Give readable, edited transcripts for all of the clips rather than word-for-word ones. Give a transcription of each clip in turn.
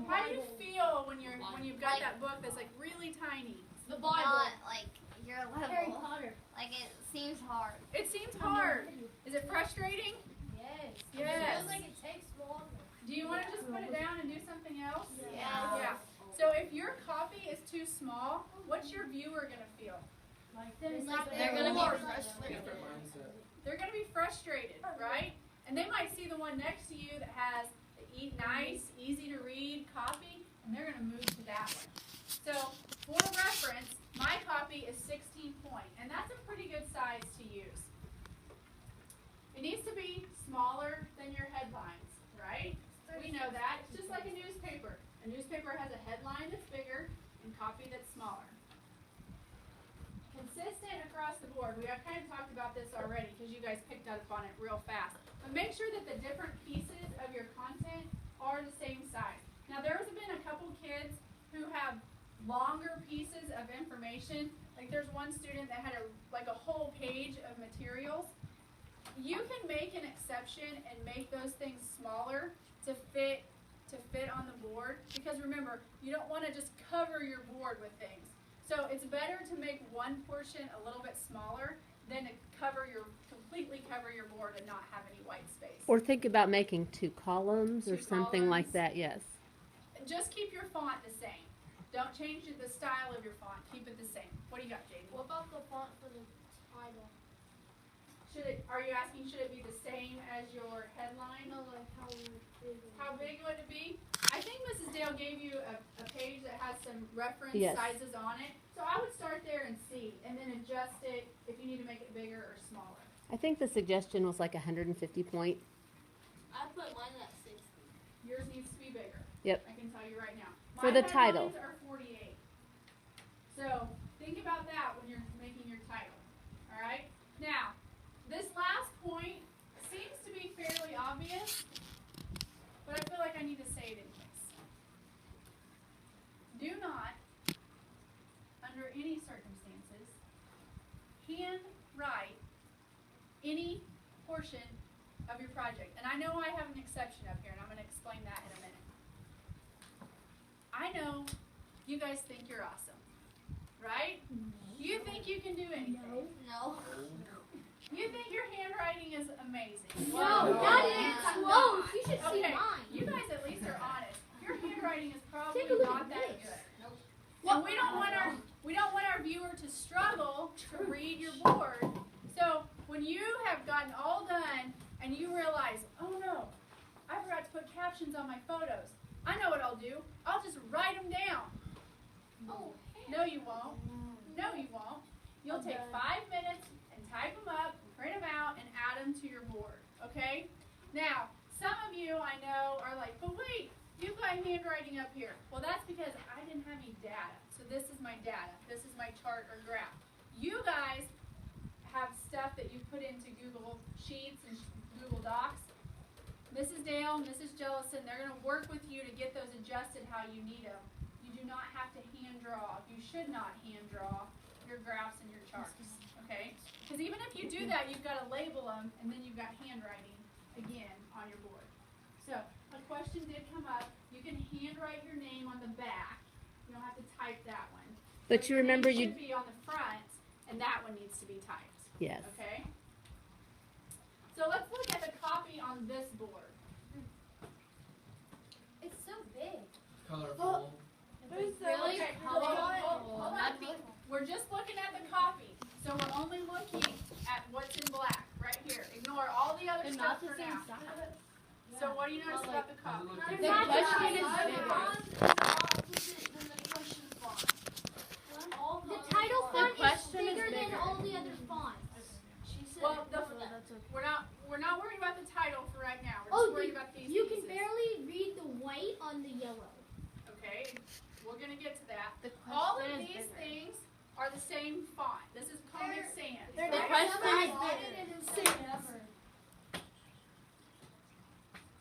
How do you feel when you've got that book that's like really tiny? The Bible. Not like your level. Harry Potter. Like it seems hard. It seems hard. Is it frustrating? Yes. Yes. It feels like it takes longer. Do you want to just put it down and do something else? Yeah. Yeah. So if your copy is too small, what's your viewer going to feel? They're gonna be frustrated. They're going to be frustrated, right? And they might see the one next to you that has the nice, easy to read copy, and they're going to move to that one. So for reference, my copy is 16 point, and that's a pretty good size to use. It needs to be smaller than your headlines, right? We know that. It's just like a newspaper. A newspaper has a headline that's bigger and copy that's smaller. Consistent across the board. We have kind of talked about this already because you guys picked up on it real fast. But make sure that the different pieces of your content are the same size. Now there's been a couple kids who have longer pieces of information. Like there's one student that had a whole page of materials. You can make an exception and make those things smaller to fit on the board, because remember, you don't want to just cover your board with things. So it's better to make one portion a little bit smaller than to completely cover your board and not have any white space. Or think about making 2 columns or Two something like columns. that, yes. Just keep your font the same. Don't change the style of your font. Keep it the same. What do you got, Jaden? What about the font for the title? Are you asking should it be the same as your headline? No, like how big? How big would it be? I think Mrs. Dale gave you a page that has some reference Yes. sizes on it. So I would start there and see, and then adjust it if you need to make it bigger or smaller. I think the suggestion was like 150 point. I put mine at 60. Yours needs to be bigger. Yep. I can tell you right now. For My the title. headlines are 48. So think about that when you're making your title. All right? Now, this last point seems to be fairly obvious, but I feel like I need to say it anyways. Do not, under any circumstances, handwrite any portion of your project. And I know I have an exception up here, and I'm going to explain that in a minute. I know you guys think you're awesome, right? You think you can do anything. No. You think your handwriting is amazing. No, that is close. You should see Okay, mine. you guys at least are honest. Your handwriting is probably Take a look not at that this. good. Nope. And we don't want our viewer to struggle to read your board. So when you have gotten all done and you realize, oh no, I forgot to put captions on my photos. I know what I'll do. I'll just write them down. Oh, No, you won't. No, you won't. You'll take 5 minutes and type them up, print them out, and add them to your board. Okay? Now, some of you I know are like, but wait, you've got handwriting up here. Well, that's because I didn't have any data. So this is my data. This is my chart or graph. You guys have stuff that you put into Google Sheets and Google Docs. Mrs. Dale, Mrs. Jellison, they're going to work with you to get those adjusted how you need them. You do not have to hand draw. You should not hand draw your graphs and your charts, okay? Because even if you do that, you've got to label them, and then you've got handwriting again on your board. So a question did come up. You can handwrite your name on the back. You don't have to type that one. But you your remember name you, should be on the front, and that one needs to be typed. yes. Okay? So let's look at the copy on this board. it's so big. Colorful. Really? Okay, Hold on. That'd be- We're just looking at the copy. So we're only looking at what's in black right here. Ignore all the other stuff for now. So what do you notice about the copy? The The question is The title font is bigger than all the other fonts. Well, we're not worried about the title for right now. We're Oh, just worried about these you can pieces. barely read the white on the yellow. Okay, we're gonna get to that. All of these things are the same font. This is Comic Sans. They're The question is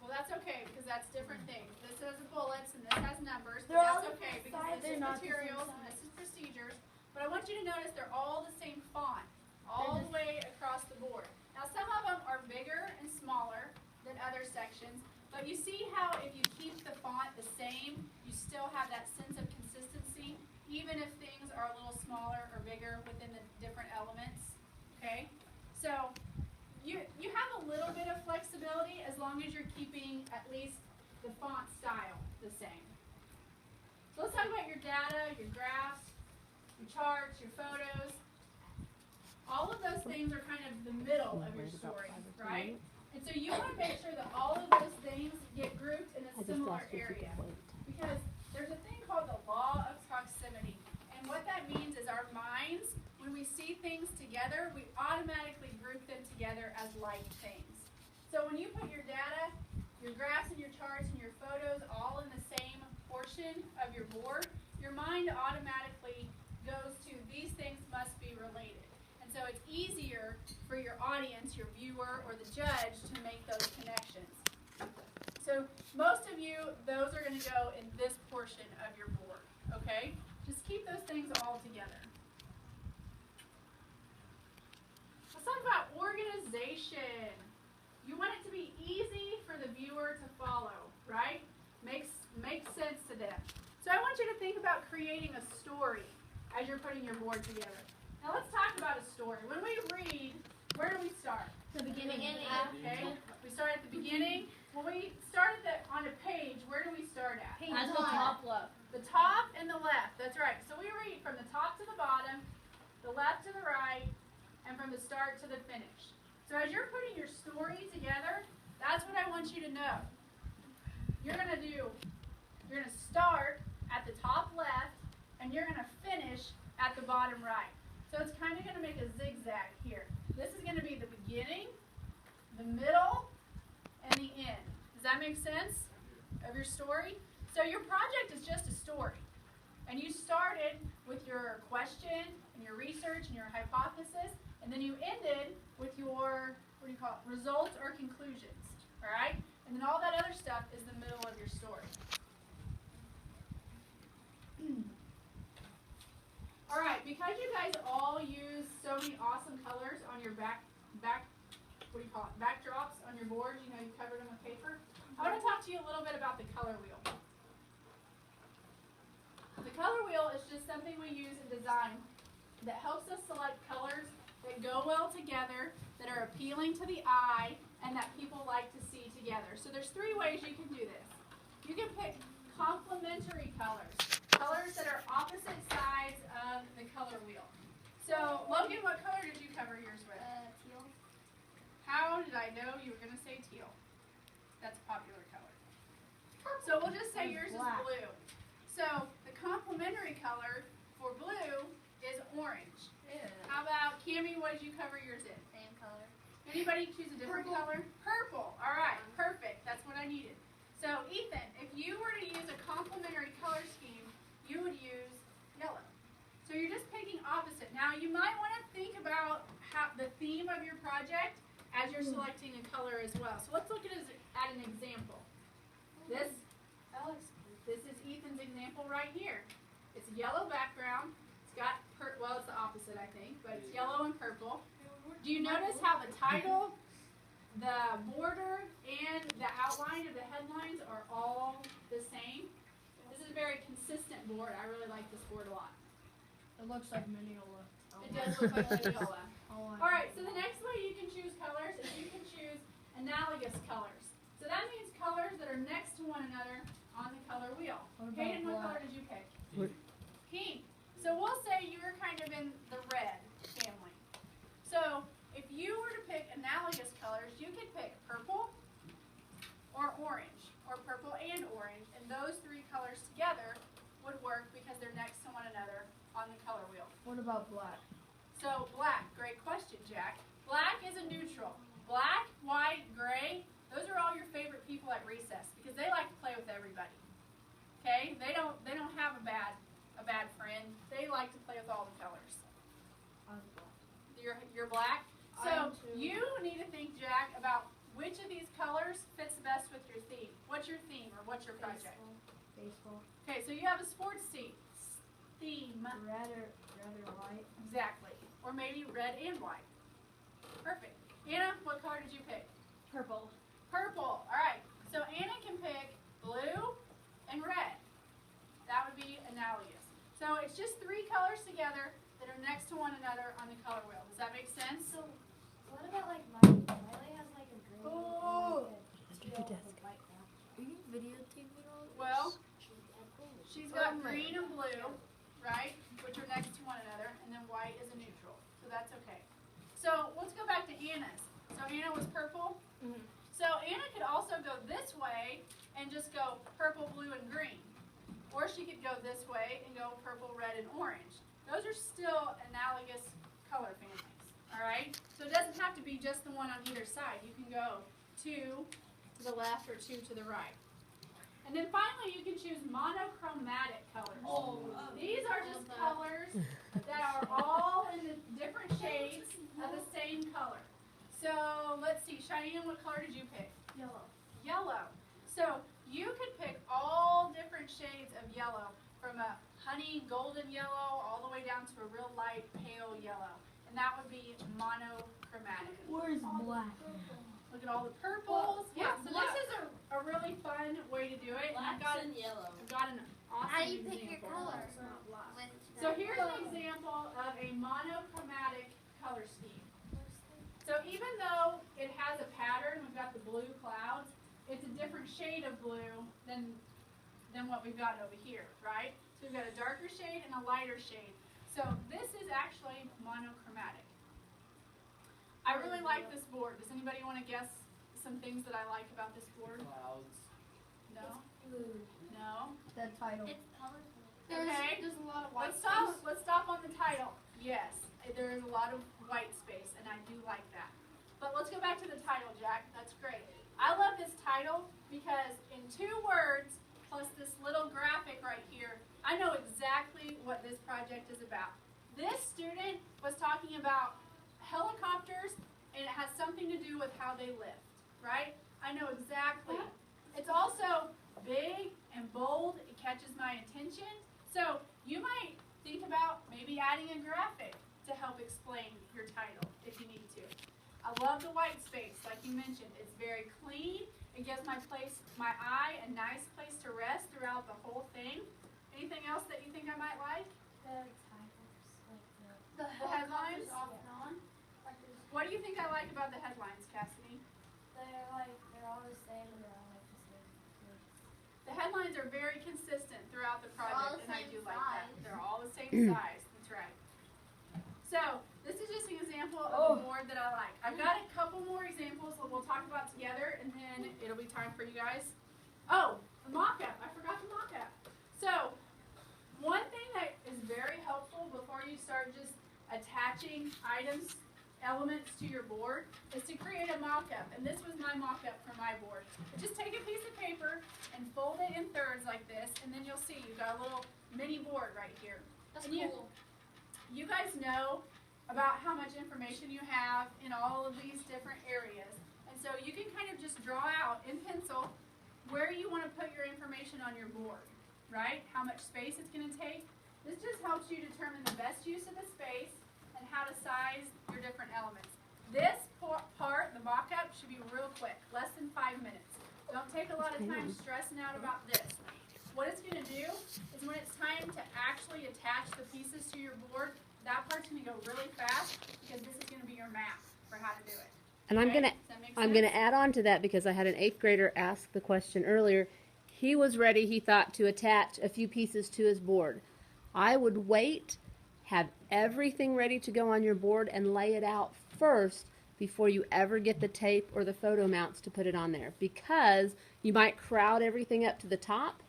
Well, that's okay because that's different things. This has bullets and this has numbers, but They're all that's okay because size. this They're is not the same materials and size. this is procedures. But I want you to notice they're all the same font, all the way across the board. Now, some of them are bigger and smaller than other sections, but you see how if you keep the font the same, later within the different elements. Okay, so you have a little bit of flexibility as long as you're keeping at least the font style the same. So let's talk about your data, your graphs, your charts, your photos. All of those things are kind of the middle of your story, right? And so you want to make sure that all of those things get grouped in a I just similar lost your area. weight. Because there's a thing called the law of proximity. And what that means is our minds, when we see things together, we automatically group them together as like things. So when you put your data, your graphs and your charts and your photos all in the same portion of your board, your mind automatically goes to these things must be related. And so it's easier for your audience, your viewer, or the judge to make those connections. So most of you, those are going to go in this portion of your board, okay? Just keep those things all together. Let's talk about organization. You want it to be easy for the viewer to follow, right? Makes sense to them. So I want you to think about creating a story as you're putting your board together. Now let's talk about a story. When we read, where do we start? The beginning. Okay, we start at the beginning. When we start on a page, where do we start at? At the top left. The top and the left, that's right. So we read from the top to the bottom, the left to the right, and from the start to the finish. So as you're putting your story together, that's what I want you to know. You're going to start at the top left, and you're going to finish at the bottom right. So it's kind of going to make a zigzag here. This is going to be the beginning, the middle, and the end. Does that make sense of your story? So your project is just a story. And you started with your question and your research and your hypothesis, and then you ended with your, results or conclusions. All right? And then all that other stuff is the middle of your story. All right, because you guys all use so many awesome colors on your backdrops on your board, you covered them with paper. I want to talk to you a little bit about the color wheel. The color wheel is just something we use in design that helps us select colors that go well together, that are appealing to the eye, and that people like to see together. So there's 3 ways you can do this. You can pick complementary colors, colors that are opposite sides of the color wheel. So, Logan, what color did you cover yours with? Teal. How did I know you were going to say teal? That's a popular color. So we'll just say yours is blue. So the complementary color for blue is orange. How about, Cammie, what did you cover yours in? Same color. Anybody choose a different color? Purple. All right, perfect. That's what I needed. So Ethan, if you were to use a complementary color scheme, you would use yellow. So you're just picking opposite. Now you might want to think about the theme of your project as you're selecting a color as well. So let's look at an example. This is Ethan's example right here. It's a yellow background. It's got, it's the opposite I think, but it's yellow and purple. Do you notice how the title, the border, and the outline of the headlines are all the same? This is a very consistent board. I really like this board a lot. It looks like Mineola. It does look like Mineola. All right, so the next way you can choose colors is you can choose analogous colors. So that means colors that are next to one another on the color wheel. Hayden, what color did you pick? Pink. So we'll say you were kind of in the red family. So if you were to pick analogous colors, you could pick purple or orange, or purple and orange, and those 3 colors together would work because they're next to one another on the color wheel. What about black? So black, great question, Jack. Black is a neutral. Black, white, gray, those are all your favorite people at recess because they like to play with everybody. Okay? They don't have a bad friend. They like to play with all the colors. I'm black. You're black? So you need to think, Jack, about which of these colors fits best with your theme. What's your theme or what's your project? Baseball. Okay, so you have a sports theme. Red or white. Exactly. Or maybe red and white. Perfect. Anna, what color did you pick? Purple. Purple. All right. So Anna can pick blue and red. That would be analogous. So it's just 3 colors together that are next next to one another on the color wheel. Does that make sense? So, what about like Miley? Miley has like a green Oh. and like a teal with white background. Are you videotaping all this? Well, she's got green and blue, right, which are next to one another, and then white is a neutral, so that's okay. So let's go back to Anna's. So Anna was purple. Mhm. So Anna could also go this way and just go purple, blue, and green. Or she could go this way and go purple, red, and orange. Those are still analogous color families, all right? So it doesn't have to be just the one on either side. You can go 2 to the left or 2 to the right. And then finally, you can choose monochromatic colors. These are just colors that are all in the different shades of the same color. So let's see, Cheyenne, what color did you pick? Yellow. Yellow. So you could pick all different shades of yellow, from a honey golden yellow all the way down to a real light pale yellow. And that would be monochromatic. Where's black? Look at all the purples. Yeah, so this is a really fun way to do it. I've got an awesome How do you pick your example. color? So here's an example of a monochromatic color scheme. So even though it has a pattern, we've got the blue clouds, it's a different shade of blue than what we've got over here, right? So we've got a darker shade and a lighter shade. So this is actually monochromatic. I really like this board. Does anybody want to guess some things that I like about this board? Clouds. No? Blue. No? That title. It's colorful. Okay. There's a lot of white Let's stop on the title. Yes, there is a lot of white space, and I do like that. But let's go back to the title, Jack. That's great. I love this title because in 2 words, plus this little graphic right here, I know exactly what this project is about. This student was talking about helicopters, and it has something to do with how they lift, right? I know exactly. It's also big and bold. It catches my attention. So you might think about maybe adding a graphic to help explain your title if you need to. I love the white space, like you mentioned. It's very clean. It gives my eye a nice place to rest throughout the whole thing. Anything else that you think I might like? The titles, like The headlines? off and on. Like What do you think I like about the headlines, Cassidy? they're all the same and they're all like the same. The headlines are very consistent throughout the They're all project, the and I same do like that. size. They're all the same size. That's right. So this is just an example of a board that I like. I've got a couple more examples that we'll talk about together, and then it'll be time for you guys. Oh, the mock-up. I forgot the mock-up. So one thing that is very helpful before you start just attaching elements to your board, is to create a mock-up. And this was my mock-up for my board. Just take a piece of paper and fold it in thirds like this, and then you'll see you've got a little mini board right here. That's And cool. You guys know about how much information you have in all of these different areas. And so you can kind of just draw out in pencil where you want to put your information on your board, right? How much space it's going to take. This just helps you determine the best use of the space and how to size your different elements. This part, the mock-up, should be real quick, less than 5 minutes. Don't take a lot of time stressing out about this. What it's going to do is when it's time to actually attach the pieces to your board, that part's going to go really fast because this is going to be your map for how to do it. And I'm Okay? gonna Does that make I'm sense? gonna add on to that because I had an 8th grader ask the question earlier. He was ready, he thought, to attach a few pieces to his board. I would wait, have everything ready to go on your board, and lay it out first before you ever get the tape or the photo mounts to put it on there, because you might crowd everything up to the top,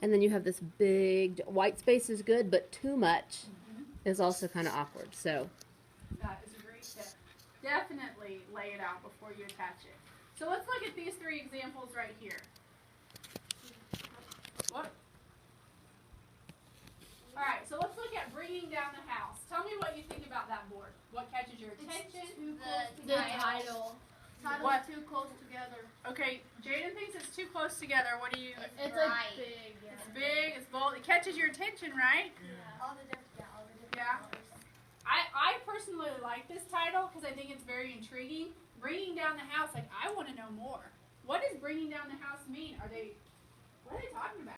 and then you have this big white space is good, but too much is also kind of awkward. So That is a great tip. Definitely lay it out before you attach it. So let's look at these 3 examples right here. What? All right, so let's look at bringing down the house. Tell me what you think about that board. What catches your attention? The title. Title's What? too close together. Okay, Jaden thinks it's too close together. What do you? It's Right. like big. Yeah. It's big. It's bold. It catches your attention, right? All the different Yeah. colors. I personally like this title because I think it's very intriguing. Bringing down the house, like I want to know more. What does bringing down the house mean? What are they talking about?